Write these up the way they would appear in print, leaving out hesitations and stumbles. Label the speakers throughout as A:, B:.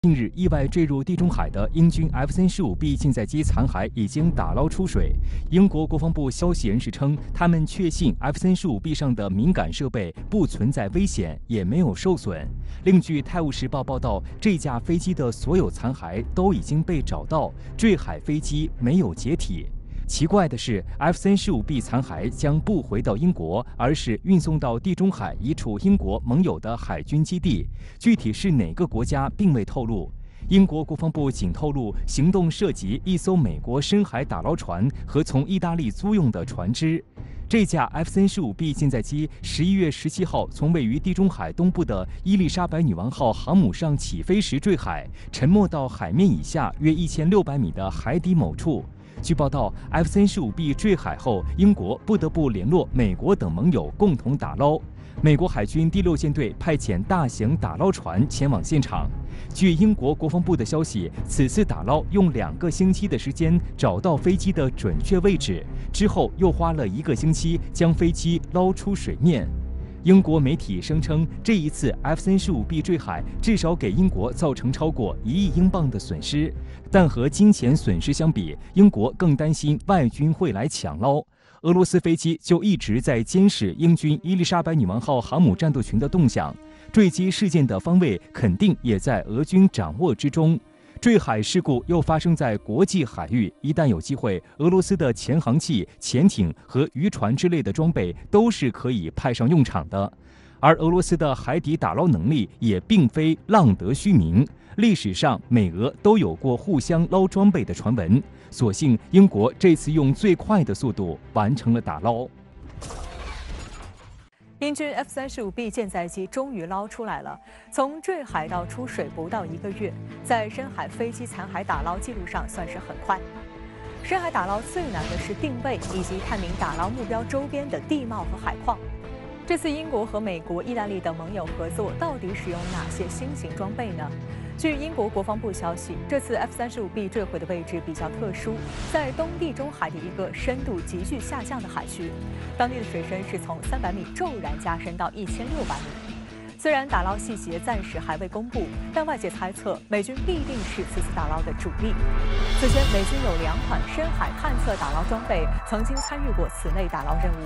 A: 近日意外坠入地中海的英军 F-35B 舰载机残骸已经打捞出水。英国国防部消息人士称，他们确信 F-35B 上的敏感设备不存在危险，也没有受损。另据《泰晤士报》报道，这架飞机的所有残骸都已经被找到，坠海飞机没有解体。奇怪的是 ，F-35B 残骸将不回到英国，而是运送到地中海一处英国盟友的海军基地，具体是哪个国家并未透露。英国国防部仅透露，行动涉及一艘美国深海打捞船和从意大利租用的船只。这架 F-35B 舰载机11月17号从位于地中海东部的伊丽莎白女王号航母上起飞时坠海，沉没到海面以下约1600米的海底某处。据报道 ，F-35B 坠海后，英国不得不联络美国等盟友共同打捞。美国海军第6舰队派遣大型打捞船前往现场。据英国国防部的消息，此次打捞用2个星期的时间找到飞机的准确位置，之后又花了1个星期将飞机捞出水面。英国媒体声称，这一次 F-35B 坠海至少给英国造成超过1亿英镑的损失，但和金钱损失相比，英国更担心外军会来抢捞。俄罗斯飞机就一直在监视英军伊丽莎白女王号航母战斗群的动向，坠机事件的方位肯定也在俄军掌握之中。坠海事故又发生在国际海域，一旦有机会，俄罗斯的潜航器、潜艇和渔船之类的装备都是可以派上用场的。而俄罗斯的海底打捞能力也并非浪得虚名，历史上美俄都有过互相捞装备的传闻。所幸英国这次用最快的速度完成了打捞。
B: 英军 F-35B 舰载机终于捞出来了。从坠海到出水不到1个月，在深海飞机残骸打捞记录上算是很快。深海打捞最难的是定位以及探明打捞目标周边的地貌和海况。这次英国和美国、意大利等盟友合作，到底使用哪些新型装备呢？据英国国防部消息，这次 F-35B 坠毁的位置比较特殊，在东地中海的一个深度急剧下降的海区，当地的水深是从300米骤然加深到1600米。虽然打捞细节暂时还未公布，但外界猜测美军必定是此次打捞的主力。此前，美军有2款深海探测打捞装备曾经参与过此类打捞任务。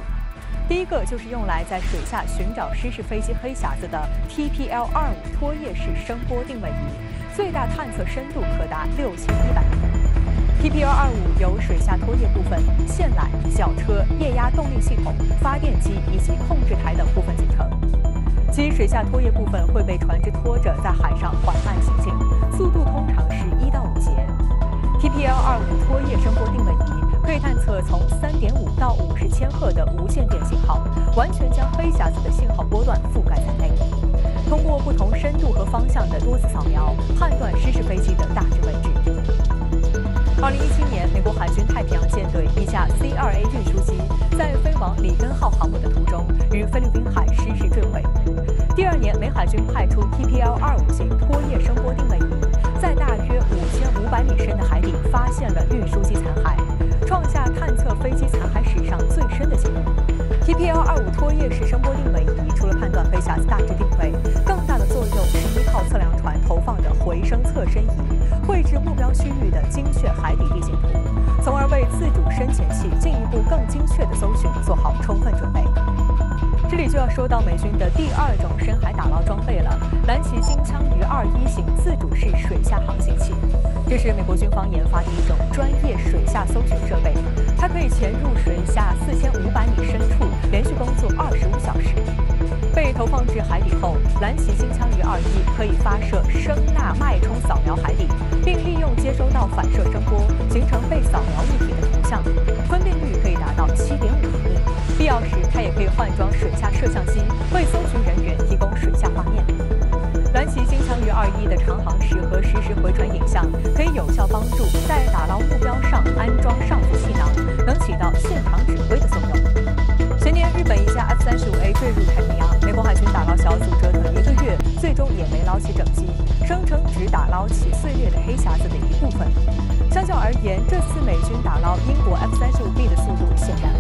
B: 第一个就是用来在水下寻找失事飞机黑匣子的 TPL-25拖曳式声波定位仪，最大探测深度可达6100米。TPL-25由水下拖曳部分、线缆、绞车、液压动力系统、发电机以及控制台等部分组成。其水下拖曳部分会被船只拖着在海上缓慢行进，速度通常是1到5节。TPL-25拖曳声波定位仪可以探测从3.5到50千赫的无线电信号，完全将黑匣子的信号波段覆盖在内。通过不同深度和方向的多次扫描，判断失事飞机的大致位置。2017年，美国海军太平洋舰队一架 C-2A 运输机在飞往里根号航母的途中，于菲律宾海失事坠毁。第2年，美海军派出 TPL-25型拖曳声波定位仪，在大约5500米深的海底发现了运输机残骸，创下探测飞机残骸史上最深的纪录。TPL-25拖曳式声波定位仪除了判断飞匣子大致定位，更大的作用是依靠测量船投放的回声侧身仪，绘制目标区域的精确海底地形图，从而为自主深潜器进一步更精确的搜寻做好充分准备。这里就要说到美军的第2种深海打捞装备了——蓝旗金枪鱼21型自主式水下航行器。这是美国军方研发的一种专业水下搜寻设备，它可以潜入水下4500米深处，连续工作25小时。被投放至海底后，蓝旗金枪鱼21可以发射声呐脉冲扫描海底，并利用接收到反射声波，形成被扫描物体的图像，分辨率可以达到7.5厘米。必要时，它也可以换装水下摄像机，为搜寻人员提供水下画面。蓝旗金枪鱼21的长航时和实时回传影像，可以有效帮助在打捞目标上安装上浮气囊，能起到现场指挥的作用。前年，日本一架 F-35A 坠入太平洋，美国海军打捞小组折腾1个月，最终也没捞起整机，声称只打捞起碎裂的黑匣子的一部分。相较而言，这次美军打捞英国 F-35B 的速度显然